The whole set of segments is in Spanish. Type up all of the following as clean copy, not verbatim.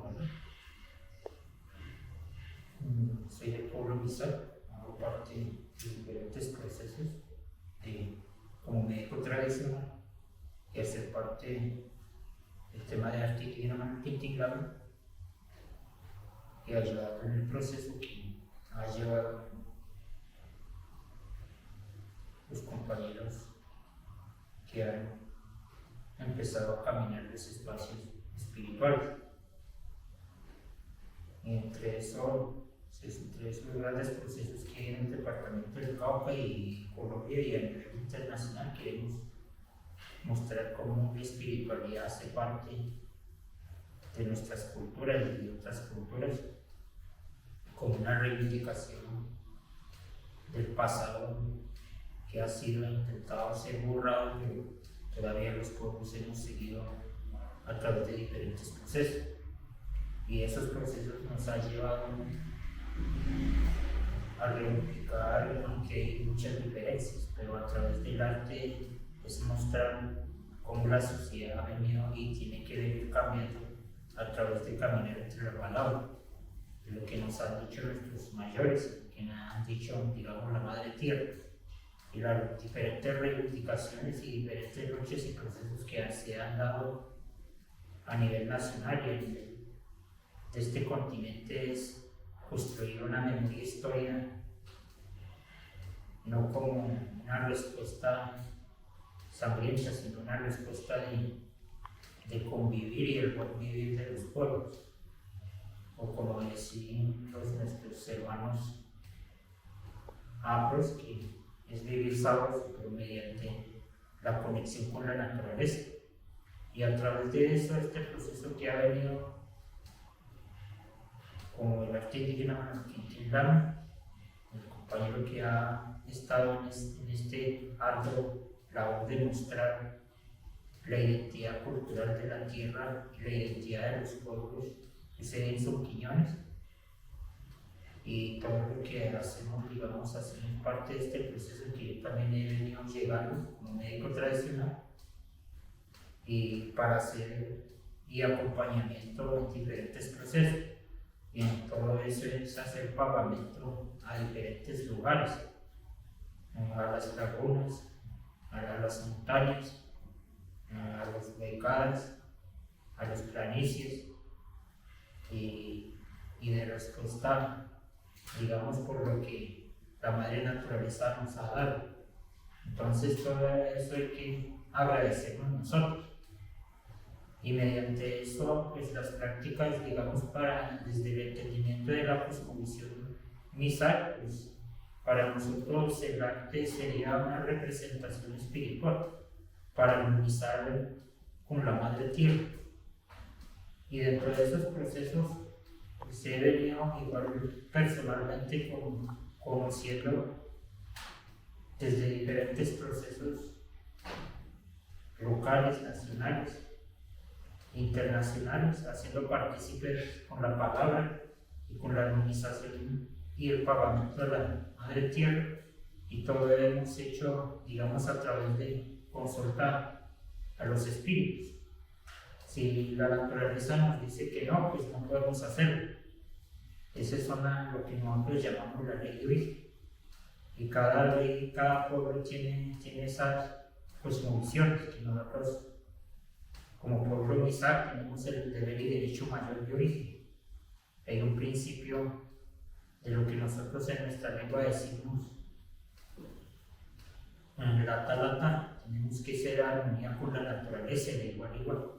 ¿verdad? Soy del pueblo Mizar, hago parte de diferentes procesos como médico tradicional y hacer parte del tema de arte y integrado y ayudar en el proceso que ha llevado los compañeros que han empezado a caminar los espacios espirituales. Y entre esos grandes procesos que hay en el departamento del Cauca y Colombia y a nivel internacional, queremos mostrar cómo la espiritualidad hace parte de nuestras culturas y de otras culturas, como una reivindicación del pasado que ha sido intentado ser borrado, pero todavía los pueblos hemos seguido a través de diferentes procesos. Y esos procesos nos han llevado a reivindicar, aunque hay muchas diferencias, pero a través del arte es mostrar cómo la sociedad ha venido y tiene que venir cambiando a través de caminar entre la palabra, de lo que nos han dicho nuestros mayores, que nos han dicho, digamos, la madre tierra, y las diferentes reivindicaciones y diferentes luchas y procesos que se han dado a nivel nacional y a nivel de este continente es construir una memoria histórica, no como una respuesta sangrienta, sino una respuesta de convivir y el buen vivir de los pueblos, o como decían nuestros hermanos afros, que es vivir sabroso, pero mediante la conexión con la naturaleza. Y a través de eso, este proceso que ha venido como el arte indígena Quintindama, el compañero que ha estado en este arduo labor de mostrar la identidad cultural de la tierra y la identidad de los pueblos que se ven en Quiñones, y todo lo que hacemos, digamos, hacemos parte de este proceso que yo también he venido llegando como médico tradicional y para hacer y acompañamiento en diferentes procesos. Y en todo eso es hacer pagamento a diferentes lugares, a las lagunas, a las montañas, a las becadas, a los planicies y de respuesta, digamos, por lo que la madre naturaleza nos ha dado. Entonces todo eso hay que agradecernos nosotros. Y mediante eso, pues las prácticas, digamos, desde el entendimiento de la cosmovisión Mizar, pues para nosotros el arte sería una representación espiritual para armonizar con la madre tierra. Y dentro de esos procesos, pues he venido igual personalmente conociendo desde diferentes procesos locales, nacionales, internacionales, haciendo partícipes con la palabra y con la armonización y el pagamento de la madre tierra, y todo lo hemos hecho, digamos, a través de consultar a los espíritus. Si la naturaleza nos dice que no, pues no podemos hacerlo. Esa es lo que nosotros llamamos la ley de origen, y cada ley, cada pueblo tiene esas cosmovisiones que nosotros como pueblo Mizar tenemos el deber y derecho mayor de origen. Hay un principio de lo que nosotros en nuestra lengua decimos en lata, tenemos que ser armonía con la naturaleza de igual a igual,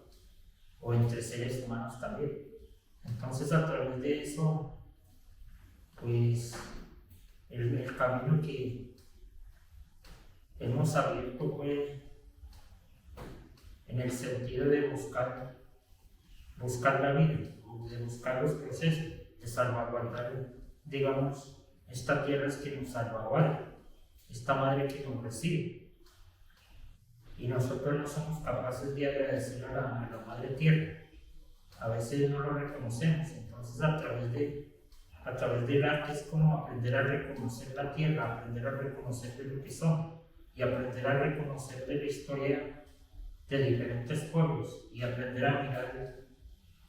o entre seres humanos también. Entonces, a través de eso, pues el camino que hemos abierto fue en el sentido de buscar la vida, de buscar los procesos, de salvaguardar, digamos, esta tierra es que nos salvaguarda, esta madre que nos recibe. Y nosotros no somos capaces de agradecer a la madre tierra, a veces no lo reconocemos. Entonces, a través del arte es como aprender a reconocer la tierra, aprender a reconocer de lo que somos y aprender a reconocer de la historia de diferentes pueblos y aprender a mirar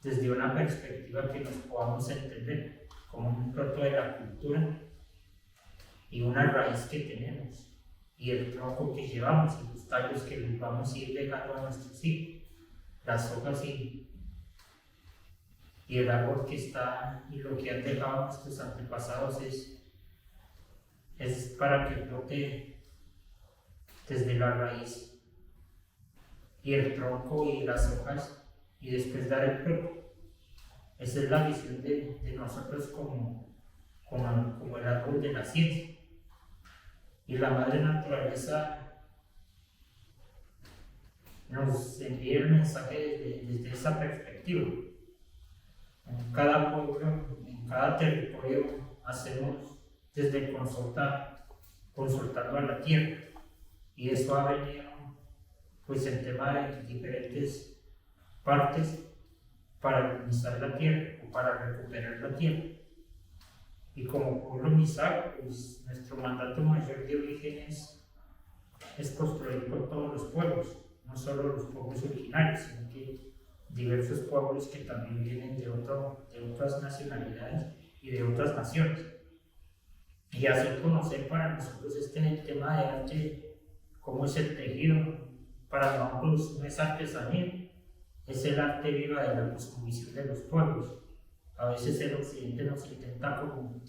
desde una perspectiva que nos podamos entender como un fruto de la cultura y una raíz que tenemos y el tronco que llevamos y los tallos que les vamos a ir dejando a nuestros hijos, las hojas y el árbol que está y lo que han dejado nuestros antepasados es para que brote desde la raíz y el tronco y las hojas y después dar el fruto. Esa es la visión de nosotros como el árbol de la ciencia. Y la madre naturaleza nos envía el mensaje desde esa perspectiva. En cada pueblo, en cada territorio, hacemos desde consultando a la tierra. Y eso ha venido pues en tema de diferentes partes para organizar la tierra o para recuperar la tierra. Y como pueblo mixteco, pues nuestro mandato mayor de origen es construir con todos los pueblos, no solo los pueblos originarios, sino que diversos pueblos que también vienen de otras nacionalidades y de otras naciones. Y hacer conocer para nosotros el tema de arte, cómo es el tejido. Para nosotros no es artesanía, es el arte viva de la cosmovisión de los pueblos. A veces el occidente nos intenta como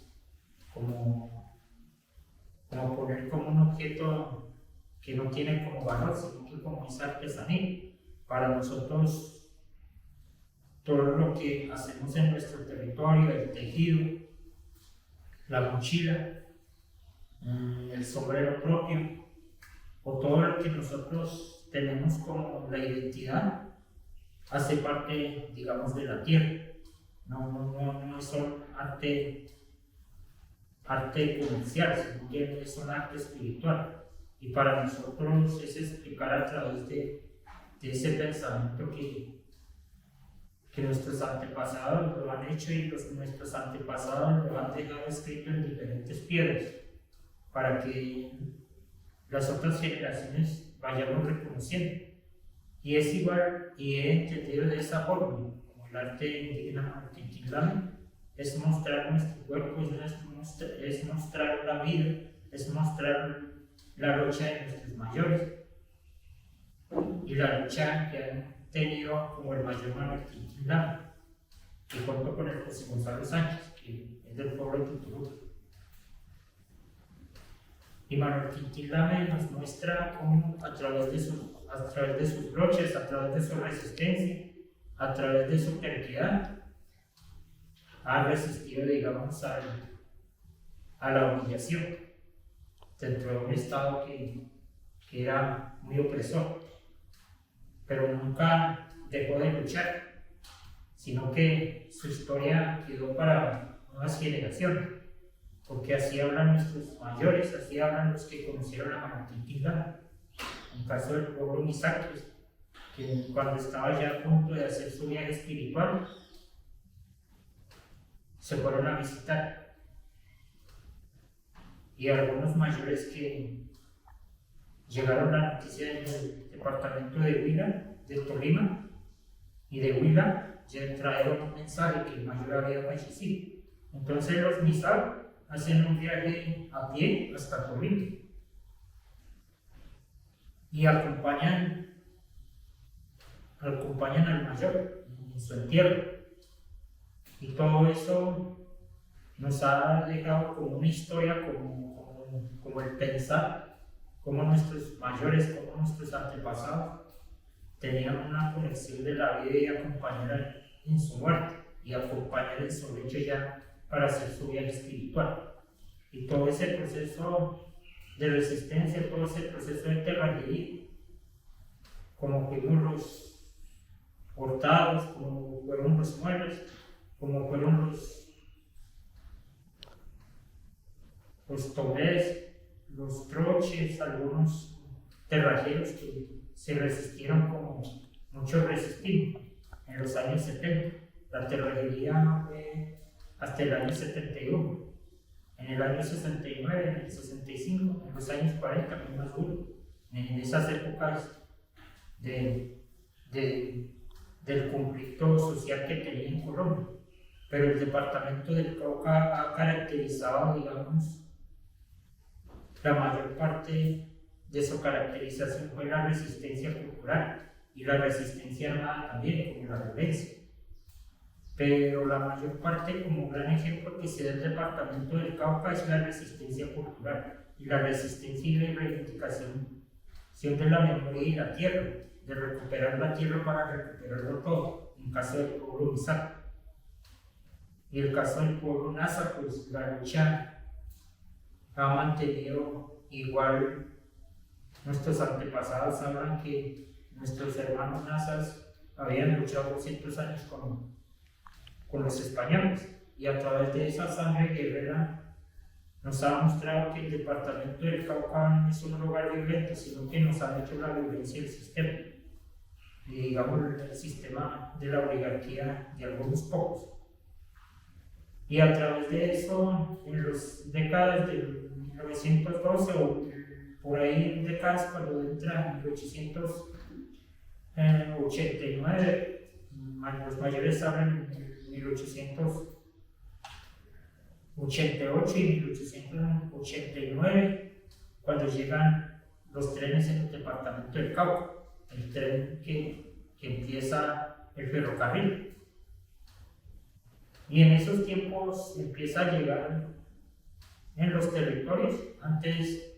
poner como un objeto que no tiene como valor, sino que como es artesanía. Para nosotros, todo lo que hacemos en nuestro territorio, el tejido, la mochila, el sombrero propio, o todo lo que nosotros tenemos como la identidad, hace parte, digamos, de la tierra. No es un arte comercial, sino que es un arte espiritual. Y para nosotros es explicar a través de ese pensamiento que nuestros antepasados lo han hecho y nuestros antepasados lo han dejado escrito en diferentes piedras, para que las otras generaciones vayamos reconociendo. Y es igual, y he entendido de esa forma, como el arte indígena Manorquintitlán, es mostrar nuestro cuerpo, es mostrar la vida, es mostrar la lucha de nuestros mayores y la lucha que han tenido como el mayor Manorquintitlán, y junto con el José Gonzalo Sánchez, que es del pueblo de Tuturú. Y Manorquintitlán nos muestra cómo a través de sus broches, a través de su resistencia, a través de su terquedad, ha resistido, digamos, a la humillación dentro de un estado que era muy opresor, pero nunca dejó de luchar, sino que su historia quedó para nuevas generaciones, porque así hablan nuestros mayores, así hablan los que conocieron a Manorquintitlán. En caso del pueblo mixteco, que cuando estaba ya a punto de hacer su viaje espiritual, se fueron a visitar. Y algunos mayores que llegaron la noticia del departamento de Huila, de Tolima y de Huila, ya trajeron un mensaje que el mayor había fallecido. Entonces los mixtecos hacen un viaje a pie hasta Tolima y acompañan al mayor en su entierro. Y todo eso nos ha dejado como una historia, como el pensar, como nuestros mayores, como nuestros antepasados tenían una conexión de la vida y acompañar en su muerte y acompañar en su lecho ya para hacer su viaje espiritual. Y todo ese proceso de resistencia, todo ese proceso de terranería, como fueron los cortados, como fueron los muebles, como fueron los tomés, los troches, algunos terrajeros que se resistieron como muchos resistimos en los años 70. La terrajería fue hasta el año 71. En el año 69, en el 65, en los años 40, muy más duro, en esas épocas de del conflicto social que tenía en Colombia. Pero el departamento del Cauca ha caracterizado, digamos, la mayor parte de su caracterización fue la resistencia cultural y la resistencia armada también, como la violencia. Pero la mayor parte, como gran ejemplo que se da el departamento del Cauca, es la resistencia cultural y la resistencia y la reivindicación de la memoria y la tierra, de recuperar la tierra para recuperarlo todo, en caso del pueblo Misak. Y el caso del pueblo Nasa, pues la lucha ha mantenido igual. Nuestros antepasados sabrán que nuestros hermanos Nazas habían luchado 200 años con los españoles, y a través de esa sangre guerrera nos ha mostrado que el departamento del Cauca no es un lugar violento, sino que nos ha hecho la violencia del sistema, y digamos el sistema de la oligarquía de algunos pocos. Y a través de eso, en las décadas de 1912 o por ahí en décadas, cuando entra en 1889, los mayores hablan en 1888 y 1889, cuando llegan los trenes en el departamento del Cauca, el tren que empieza el ferrocarril. Y en esos tiempos empieza a llegar en los territorios. Antes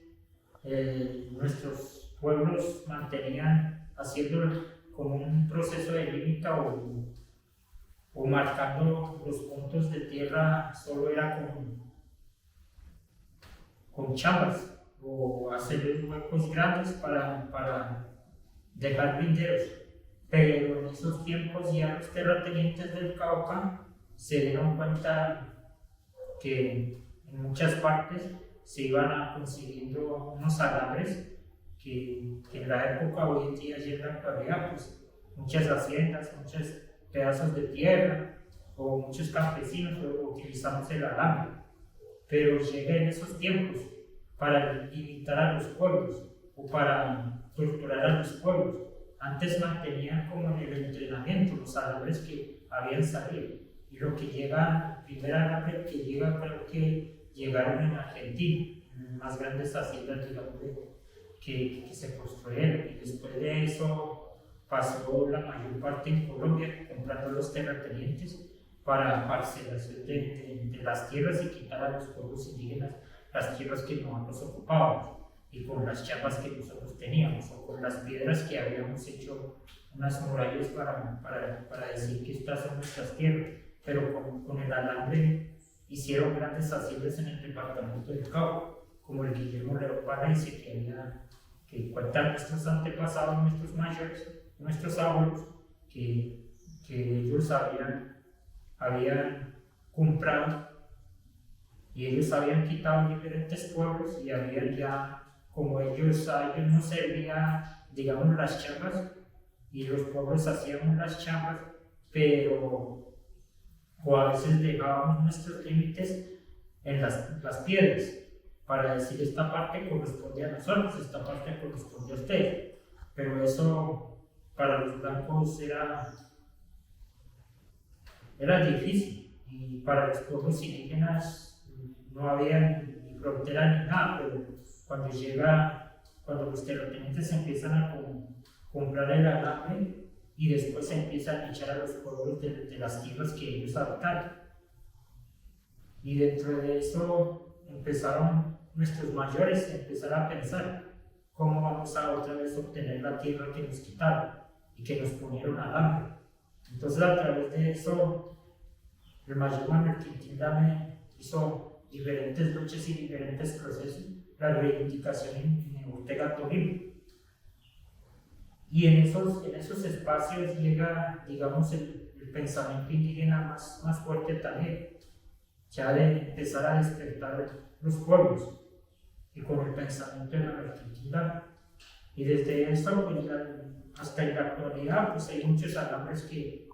nuestros pueblos mantenían haciendo como un proceso de límite o marcando los puntos de tierra, solo era con chapas o hacer huecos grandes para dejar linderos. Pero en esos tiempos ya los terratenientes del Cauca se dieron cuenta que en muchas partes se iban consiguiendo unos alambres que en la época, hoy en día y en la actualidad, pues muchas haciendas, muchos pedazos de tierra o muchos campesinos utilizamos el alambre. Pero llega en esos tiempos para limitar a los pueblos o para torturar a los pueblos. Antes mantenían como en el entrenamiento los alambres que habían salido. Y lo que llega, el primer alambre que llega, creo que llegaron en Argentina, en más grandes haciendas, digamos, que se construyeron. Y después de eso pasó la mayor parte en Colombia, comprando los terratenientes para parcelación de las tierras y quitar a los pueblos indígenas las tierras que nosotros ocupábamos, y con las chapas que nosotros teníamos, o con las piedras que habíamos hecho unas murallas para decir que estas son nuestras tierras. Pero con el alambre hicieron grandes haciendas en el departamento del Cauca, como el Guillermo León Valencia, que cuentan nuestros antepasados, nuestros mayores, nuestros abuelos, que ellos habían comprado y ellos habían quitado diferentes pueblos y habían ya, como a ellos no servía, digamos, las chapas, y los pueblos hacían las chapas, pero o a veces dejábamos nuestros límites en las piedras, para decir esta parte corresponde a nosotros, esta parte corresponde a ustedes. Pero eso para los blancos era difícil, y para los pueblos indígenas no había ni frontera ni nada. Pero cuando los terratenientes empiezan a comprar el alambre, y después se empiezan a echar a los pueblos de las tierras que ellos adoptaron. Y dentro de eso empezaron nuestros mayores a empezar a pensar cómo vamos a otra vez obtener la tierra que nos quitaron y que nos ponieron alambre. Entonces, a través de eso, el mayor Manuel Quintín Lame hizo diferentes luchas y diferentes procesos, la reivindicación en Ortega Tolima. Y en esos espacios llega, digamos, el pensamiento indígena más fuerte también, ya de empezar a despertar los pueblos, y con el pensamiento de la verticalidad. Y desde eso, pues, hasta en la actualidad, pues hay muchos alambres que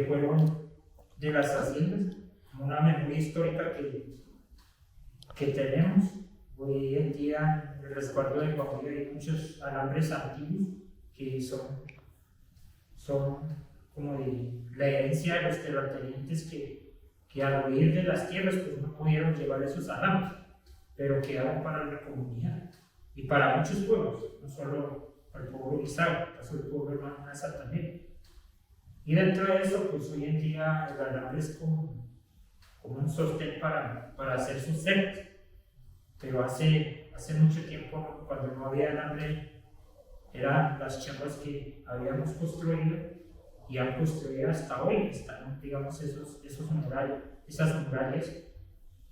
fueron de las haciendas, una memoria histórica que tenemos. Hoy en día, en el resguardo de Guajira hay muchos alambres antiguos que son como de la herencia de los terratenientes que al huir de las tierras pues no pudieron llevar esos alambres, pero quedaron para la comunidad y para muchos pueblos, no solo para el pueblo Isaac, para el pueblo hermano Nasa también. Y dentro de eso, pues hoy en día el alambre es como un sostén para hacer sus cercos, pero hace mucho tiempo, cuando no había alambre, eran las chapas que habíamos construido y han construido hasta hoy. Están, digamos, esas murallas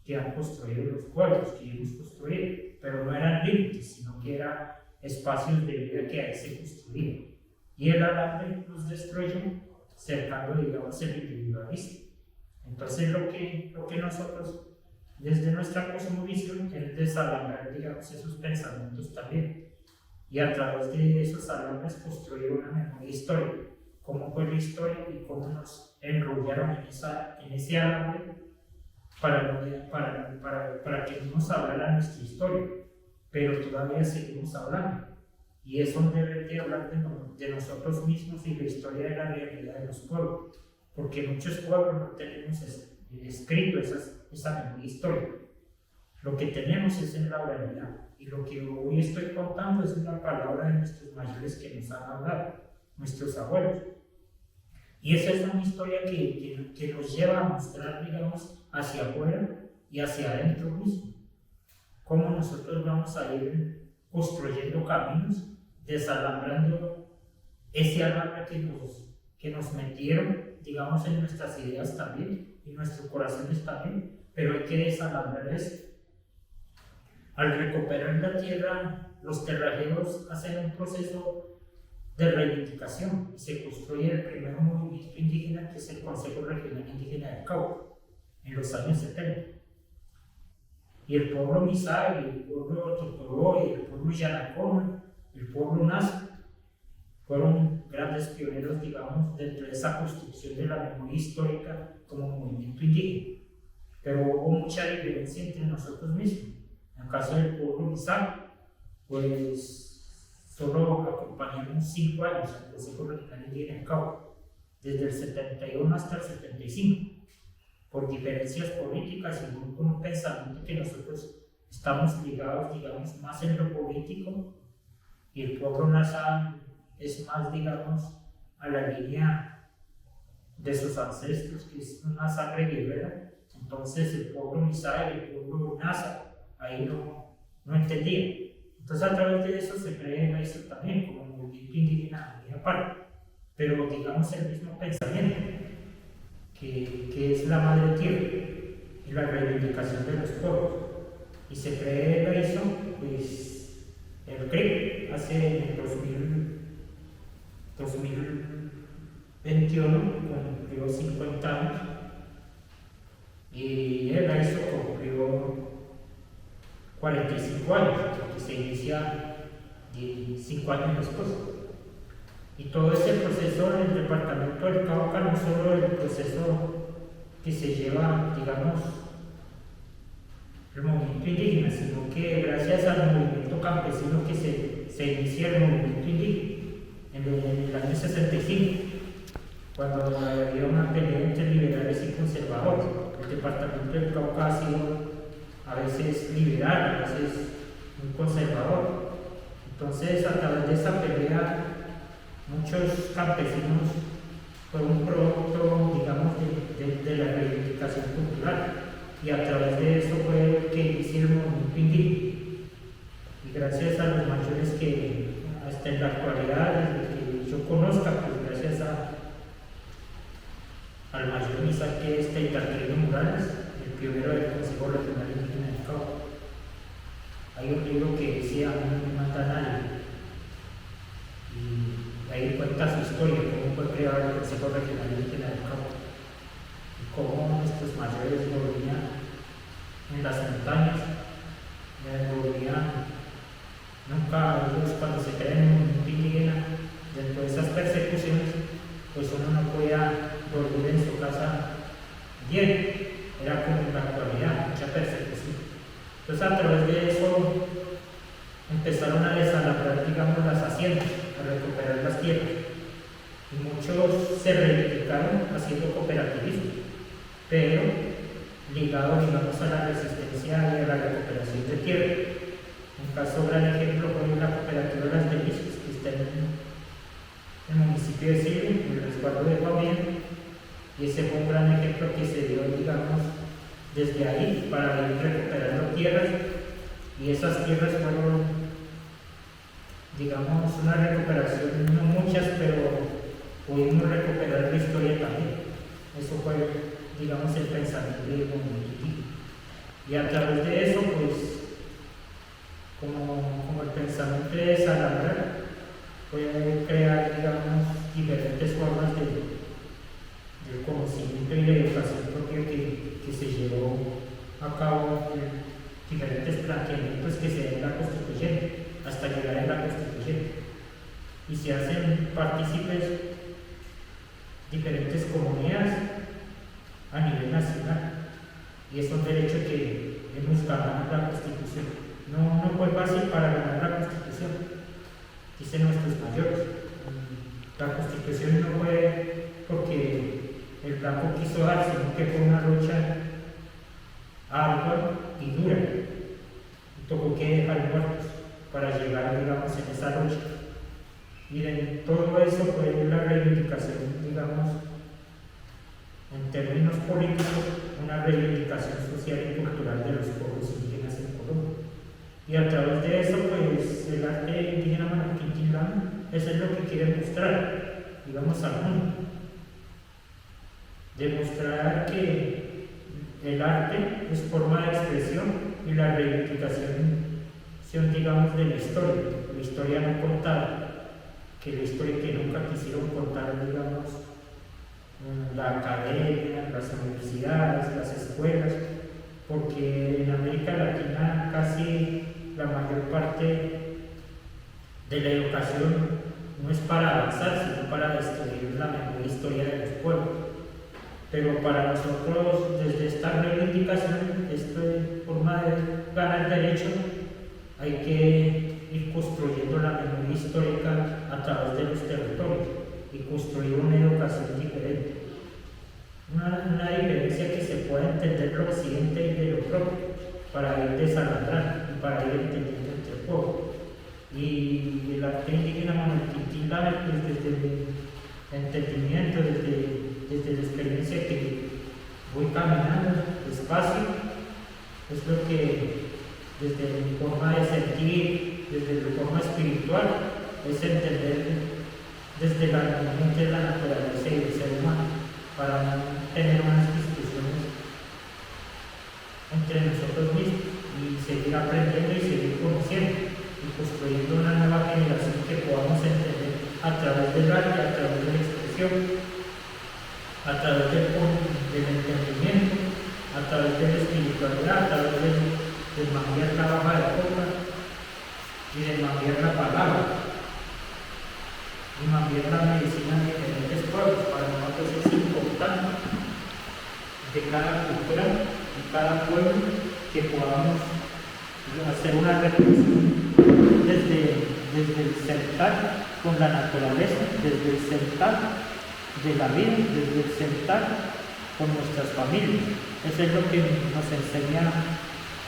que han construido los pueblos, que hemos construido, pero no eran límites, sino que eran espacios de vida que ahí se construían. Y el alambre los destruyó, cercando, digamos, el individualismo. Entonces, lo que nosotros, desde nuestra cosmovisión, es desalambrar, digamos, esos pensamientos también. Y a través de esos alambres construir una memoria histórica. Cómo fue la historia y cómo nos enrollaron en ese alambre para que no nos hablara nuestra historia. Pero todavía seguimos hablando. Y eso debe de hablar de nosotros mismos y la historia de la realidad de los pueblos. Porque muchos pueblos no tenemos escrito esa memoria histórica. Lo que tenemos es en la oralidad. Y lo que hoy estoy contando es una palabra de nuestros mayores que nos han hablado, nuestros abuelos. Y esa es una historia que nos lleva a mostrar, digamos, hacia afuera y hacia adentro mismo. Cómo nosotros vamos a ir construyendo caminos, desalambrando ese alambre que nos metieron, digamos, en nuestras ideas también, en nuestros corazones también, pero hay que desalambrar eso. Al recuperar la tierra, los terrajeros hacen un proceso de reivindicación y se construye el primer movimiento indígena, que es el Consejo Regional Indígena del Cauca, en los años 70. Y el pueblo Misay, el pueblo Totoroy, el pueblo Yanacona, el pueblo Nasa, fueron grandes pioneros, digamos, dentro de esa construcción de la memoria histórica como movimiento indígena. Pero hubo mucha diferencia entre nosotros mismos. En el caso del pueblo Misay, pues solo acompañamos 5 años al Consejo Regional Indígena del Cauca, desde el 71 hasta el 75, por diferencias políticas y con un pensamiento que nosotros estamos ligados, digamos, más en lo político, y el pueblo Nasa es más, digamos, a la línea de sus ancestros, que es una sangre guerrera. Entonces el pueblo Misay, el pueblo Nasa, ahí no entendía. Entonces a través de eso se crea eso también como un movimiento indígena muy aparte, pero digamos el mismo pensamiento, que es la madre tierra y la reivindicación de los pueblos. Y se crea eso, pues el CRIC hace en el 2021 cumplió 50 años y el AISO cumplió 45 años, porque se inicia 5 años después. Y todo ese proceso en el departamento del Cauca, no solo el proceso que se lleva, digamos, el movimiento indígena, sino que gracias al movimiento campesino que se inicia el movimiento indígena en el año 65, cuando había una pelea entre liberales y conservadores. El departamento del Cauca ha sido a veces liberal, a veces muy conservador. Entonces, a través de esa pelea, muchos campesinos fueron un producto, digamos, de la reivindicación cultural, y a través de eso fue que hicieron el movimiento indígena. Y gracias a los mayores que hasta en la actualidad, desde que yo conozca, pues gracias al mayor Isaac, que es Teitarquino Morales, el pionero del Consejo Regional Indígena del Cauca. Hay un libro que decía: "No me mata a nadie", y ahí cuenta su historia, cómo fue creado el Consejo Regional Indígena del Cauca y cómo nuestros mayores morían en las montañas, morían. Nunca, ellos, cuando se crean en un movimiento indígena, dentro de esas persecuciones, pues uno no podía dormir en su casa bien, era como en la actualidad, mucha persecución. Entonces, a través de eso empezaron a desalambrar, digamos, las haciendas, a recuperar las tierras. Y muchos se reivindicaron haciendo cooperativismo, pero ligado, digamos, a la resistencia y a la recuperación de tierra. Un caso, gran ejemplo fue la cooperativa Las Delicias, que está en el municipio de Silva, en el resguardo de Fabián, y ese fue un gran ejemplo que se dio, digamos, desde ahí para ir recuperando tierras, y esas tierras fueron, digamos, una recuperación, no muchas, pero pudimos recuperar la historia también. Eso fue, digamos, el pensamiento de Bonito. Y a través de eso, pues, como el pensamiento de Salambra, puede crear, digamos, diferentes formas de conocimiento y de educación propia que se llevó a cabo en diferentes planteamientos que se dan en la Constituyente, hasta llegar a la Constituyente. Y se hacen partícipes diferentes comunidades a nivel nacional. Y es un derecho que hemos ganado en la Constitución. No fue fácil para ganar la Constitución, dicen nuestros mayores. La Constitución no fue porque el blanco quiso dar, sino que fue una lucha ardua y dura. Y tuvo que dejar muertos para llegar, digamos, en esa lucha. Miren, todo eso fue la reivindicación, digamos, en términos políticos, una reivindicación social y cultural de los pueblos indígenas en Colombia. Y a través de eso, pues, el arte indígena Manoquintilán, eso es lo que quiere mostrar, digamos, al mundo. Demostrar que el arte es forma de expresión y la reivindicación, digamos, de la historia no contada, que la historia que nunca quisieron contar, digamos, la academia, las universidades, las escuelas, porque en América Latina casi la mayor parte de la educación no es para avanzar, sino para destruir la mejor historia de los pueblos. Pero para nosotros, desde esta reivindicación, esta forma de ganar derecho, hay que ir construyendo la memoria histórica a través de los territorios y construir una educación diferente. Una diferencia que se pueda entender lo occidente y de lo propio, para ir desarrollando y para ir entendiendo entre el pueblo. Y el arte indígena Manoquintilán, pues desde el entendimiento, desde la experiencia que voy caminando despacio, es lo que desde mi forma de sentir, desde mi forma espiritual, es entender desde la mente de la naturaleza y del ser humano, para no tener unas discusiones entre nosotros mismos y seguir aprendiendo y seguir conociendo y construyendo una nueva generación que podamos entender a través del arte, a través de la expresión, a través del entendimiento, a través de la espiritualidad, a través de cambiar la baja de copa y de cambiar la palabra y cambiar la medicina de diferentes pueblos. Para nosotros es importante de cada cultura y cada pueblo que podamos hacer una reflexión desde el sentar con la naturaleza, desde el sentar de la vida, desde el sentar con nuestras familias. Eso es lo que nos enseña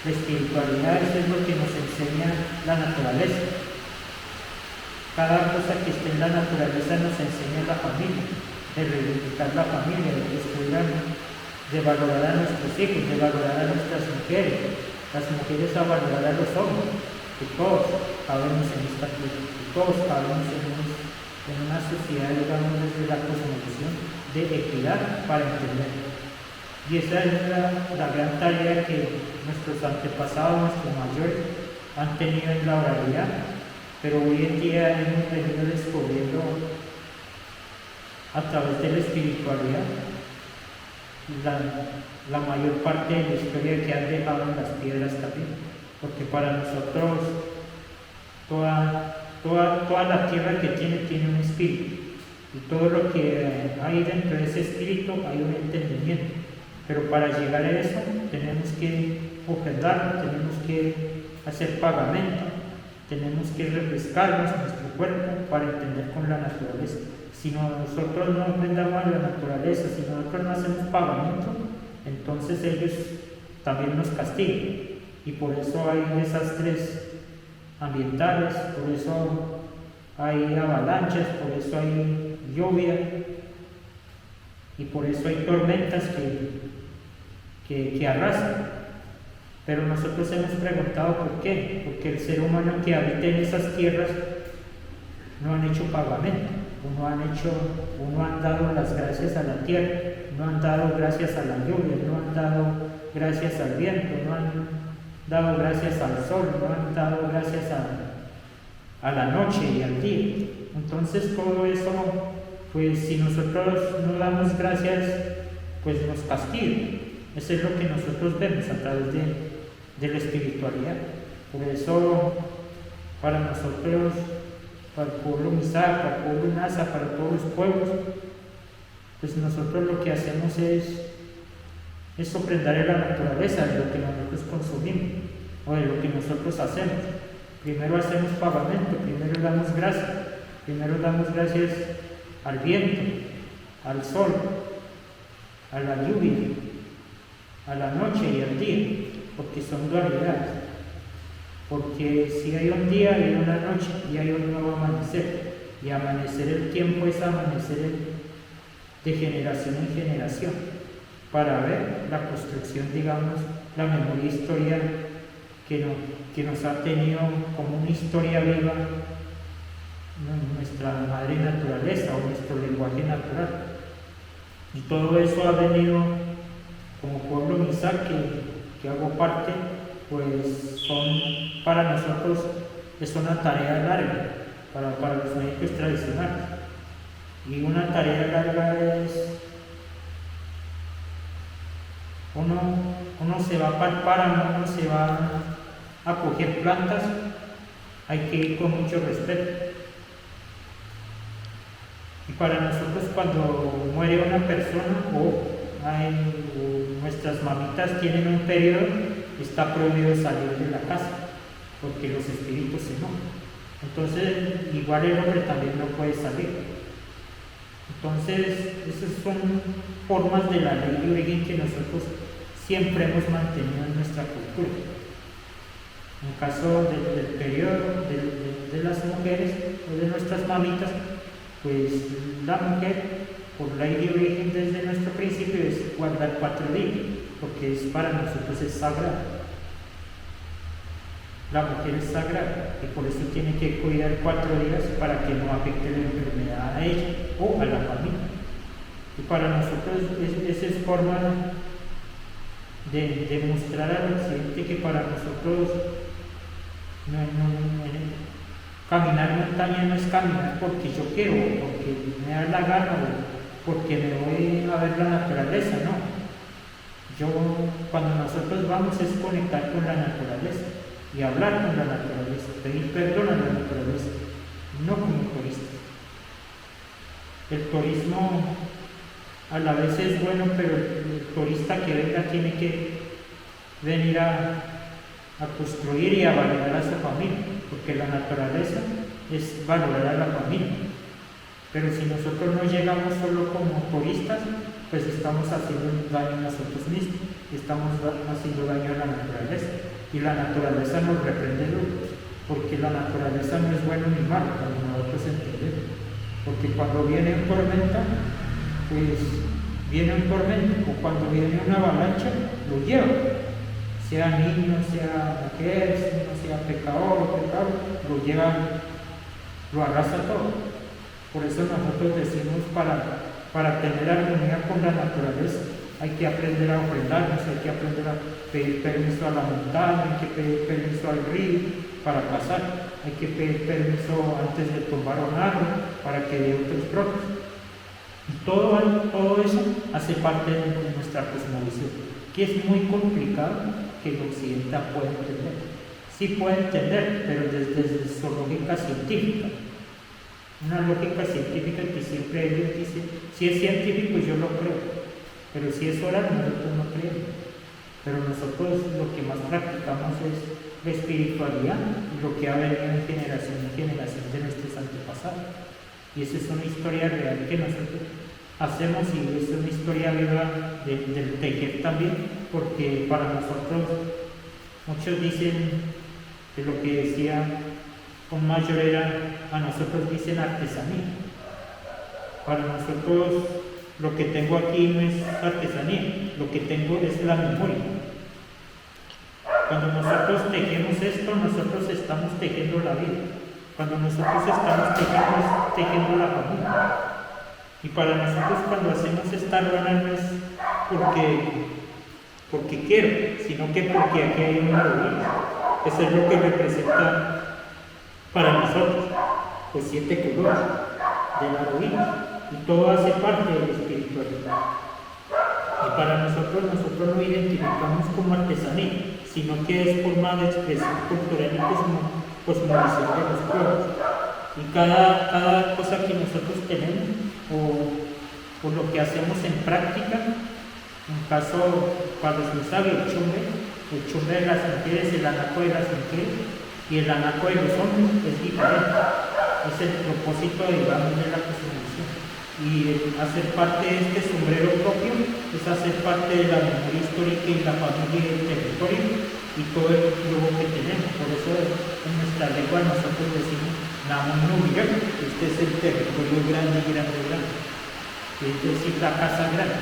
la espiritualidad, eso es lo que nos enseña la naturaleza. Cada cosa que esté en la naturaleza nos enseña la familia, de reivindicar la familia, de descuidarnos, de valorar a nuestros hijos, de valorar a nuestras mujeres, las mujeres a valorar a los hombres, que todos cabemos en esta tierra, que todos cabemos en una sociedad, digamos, desde la cosmovisión de equidad para entender. Y esa es la gran tarea que nuestros antepasados, nuestros mayores, han tenido en la oralidad, pero hoy en día hemos venido descubriendo a través de la espiritualidad la mayor parte de la historia que han dejado en las piedras también, porque para nosotros toda la tierra que tiene un espíritu, y todo lo que hay dentro de ese espíritu hay un entendimiento, pero para llegar a eso tenemos que ofrendarlo, tenemos que hacer pagamento, tenemos que refrescarnos nuestro cuerpo para entender con la naturaleza. si nosotros no ofrendamos a la naturaleza, si nosotros no hacemos pagamento, entonces ellos también nos castigan. Y por eso hay desastres ambientales, por eso hay avalanchas, por eso hay lluvia y por eso hay tormentas que arrasan. Pero nosotros hemos preguntado por qué, porque el ser humano que habita en esas tierras no han hecho pagamento, no han dado las gracias a la tierra, no han dado gracias a la lluvia, no han dado gracias al viento, no han dado gracias al sol, no han dado gracias a la noche y al día. Entonces todo eso, pues si nosotros no damos gracias, pues nos castiga. Eso es lo que nosotros vemos a través de la espiritualidad. Por eso, para nosotros, para el pueblo Mizar, para el pueblo Nasa, para todos los pueblos, pues nosotros lo que hacemos es ofrendar a la naturaleza de lo que nosotros consumimos o de lo que nosotros hacemos. Primero hacemos pagamento, primero damos gracias al viento, al sol, a la lluvia, a la noche y al día, porque son dualidades. Porque si hay un día, hay una noche y hay un nuevo amanecer. Y amanecer el tiempo es amanecer de generación en generación, para ver la construcción, digamos, la memoria historia que nos ha tenido como una historia viva nuestra madre naturaleza o nuestro lenguaje natural. Y todo eso ha venido como pueblo Mizar que hago parte, pues son para nosotros es una tarea larga para los médicos tradicionales. Y una tarea larga es uno se va para el páramo, uno se va a coger plantas, hay que ir con mucho respeto. Y para nosotros cuando muere una persona o nuestras mamitas tienen un periodo, está prohibido salir de la casa, porque los espíritus se enojan. Entonces, igual el hombre también no puede salir. Entonces, esas son formas de la ley de origen que nosotros siempre hemos mantenido en nuestra cultura. En el caso del periodo de las mujeres o de nuestras mamitas, pues la mujer, por ley de origen desde nuestro principio, es guardar 4 días, porque para nosotros es sagrado. La mujer es sagrada y por eso tiene que cuidar 4 días para que no afecte la enfermedad a ella o a la familia. Y para nosotros esa es forma de demostrar al occidente que para nosotros caminar montaña no es caminar porque yo quiero, o porque me da la gana, o porque me voy a ver la naturaleza, no. Cuando nosotros vamos es conectar con la naturaleza y hablar con la naturaleza, pedir perdón a la naturaleza, no como turista. El turismo a la vez es bueno, pero el turista que venga tiene que venir a construir y a valorar a su familia, porque la naturaleza es valorar a la familia. Pero si nosotros no llegamos solo como turistas, pues estamos haciendo daño a nosotros mismos, estamos haciendo daño a la naturaleza. Y la naturaleza nos reprende duro, porque la naturaleza no es bueno ni malo, como nosotros entendemos. Porque cuando viene un tormenta, pues viene un tormento, o cuando viene una avalancha, lo lleva. Sea niño, sea mujer, sea pecador o pecado, lo lleva, lo arrasa todo. Por eso nosotros decimos para tener armonía con la naturaleza, hay que aprender a ofrendarnos, hay que aprender a pedir permiso a la montaña, hay que pedir permiso al río para pasar, hay que pedir permiso antes de tomar un árbol para que dé otros brotes. Y todo eso hace parte de nuestra cosmovisión, que es muy complicado que el occidental pueda entender. Sí puede entender, pero desde su lógica científica. Una lógica científica que siempre ellos dicen, si es científico yo lo creo. Pero si es oral, nosotros no creemos. Pero nosotros lo que más practicamos es la espiritualidad y lo que ha venido en generación de nuestros antepasados. Y esa es una historia real que nosotros hacemos, y es una historia viva del tejer también, porque para nosotros, muchos dicen que lo que decía un mayor era, a nosotros dicen artesanía. Para nosotros lo que tengo aquí no es artesanía, lo que tengo es la memoria. Cuando nosotros tejemos esto, nosotros estamos tejiendo la vida. Cuando nosotros estamos tejiendo la familia. Y para nosotros cuando hacemos esta ruana no es porque quiero, sino que porque aquí hay una ruina. Eso es lo que representa para nosotros los 7 colores de la ruina. Y todo hace parte de la espiritualidad. Y para nosotros lo identificamos como artesanía, sino que es forma de expresión cultural y cosmovisión de los pueblos. Y cada cosa que nosotros tenemos, o lo que hacemos en práctica, en caso, cuando se sabe el chumbe de las mujeres, el anaco de las mujeres y el anaco de los hombres es diferente. Es el propósito, digamos, de la cosmovisión. Y hacer parte de este sombrero propio es hacer parte de la memoria histórica y la familia y el territorio y todo el globo que tenemos. Por eso en nuestra lengua nosotros decimos Namun Nubirak, este es el territorio grande, es decir, la casa grande.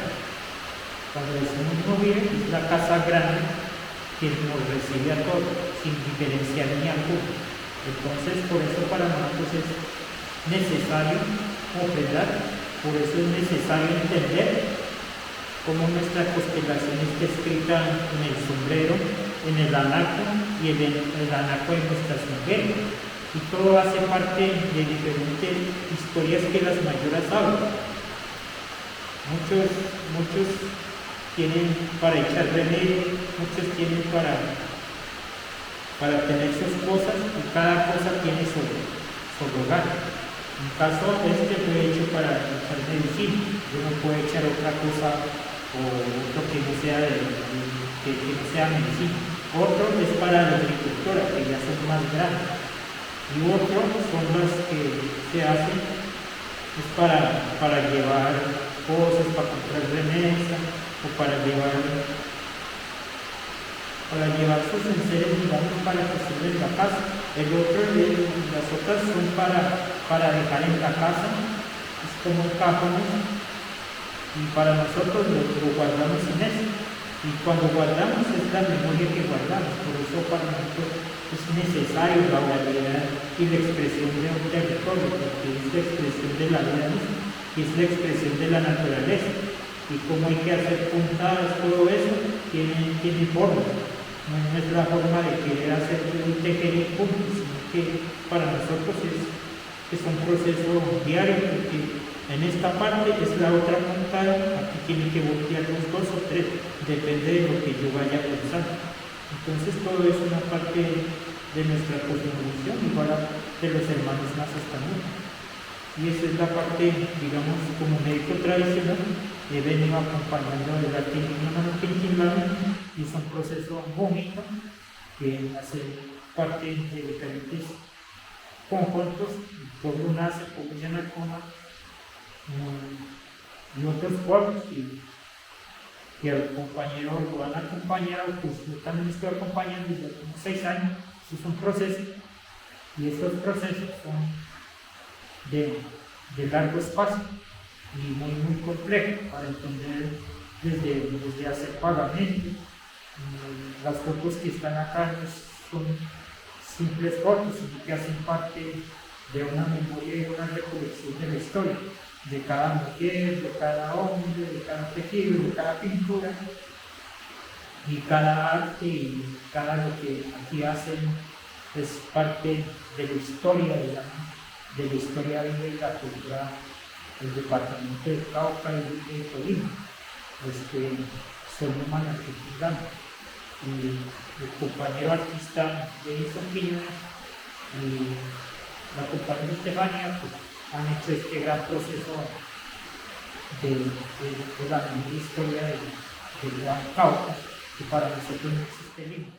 Cuando decimos Nubirak es la casa grande que nos recibe a todos sin diferenciar ni alguno. Entonces por eso para nosotros es necesario ofrendar. Por eso es necesario entender cómo nuestra constelación está escrita en el sombrero, en el anaco y en el anaco de nuestras mujeres. Y todo hace parte de diferentes historias que las mayoras hablan. Muchos tienen para echar remedio, muchos tienen para tener sus cosas, y cada cosa tiene su hogar. En caso fue hecho para echar medicina, yo no puedo echar otra cosa o otro que no sea medicina. Otro es para la agricultura, que ya son más grandes. Y otros son los que se hacen es para llevar cosas, para comprar remesa o para llevar sus enseres, digamos, para que sirven la casa. El otro, las otras son para dejar en la casa, es como un cajón, y para nosotros lo guardamos en eso. Y cuando guardamos es la memoria que guardamos, por eso para nosotros es necesario la oralidad y la expresión de un territorio, porque es la expresión de la vida y es la expresión de la naturaleza. Y cómo hay que hacer puntadas, todo eso tiene forma. No es la forma de querer hacer un tejer y punto, sino que para nosotros es un proceso diario, porque en esta parte es la otra puntada, aquí tiene que voltear 2 o 3, depende de lo que yo vaya pensando. Entonces todo es una parte de nuestra cosmovisión, igual de los hermanos nazas también. Y esa es la parte, digamos, como médico tradicional, he venido acompañando el latín y es un proceso bonito que hace parte de diferentes conjuntos, por unas se publican y otros pueblos, y al compañero lo han acompañado, pues yo también estoy acompañando desde hace unos 6 años. Es un proceso, y estos procesos son de largo espacio y muy complejo para entender desde hacer pagamento. Las fotos que están acá no son simples fotos, sino que hacen parte de una memoria y una recolección de la historia de cada mujer, de cada hombre, de cada tejido, de cada pintura, y cada arte y cada lo que aquí hacen es parte de la historia, digamos, de la historia viva y la cultura del departamento de Cauca y de Tolima, son humanas que y el compañero artista Denison Piña y la compañera Estefania pues, han hecho este gran proceso de la memoria historia del Gran Cauca, que para nosotros no existe Lima.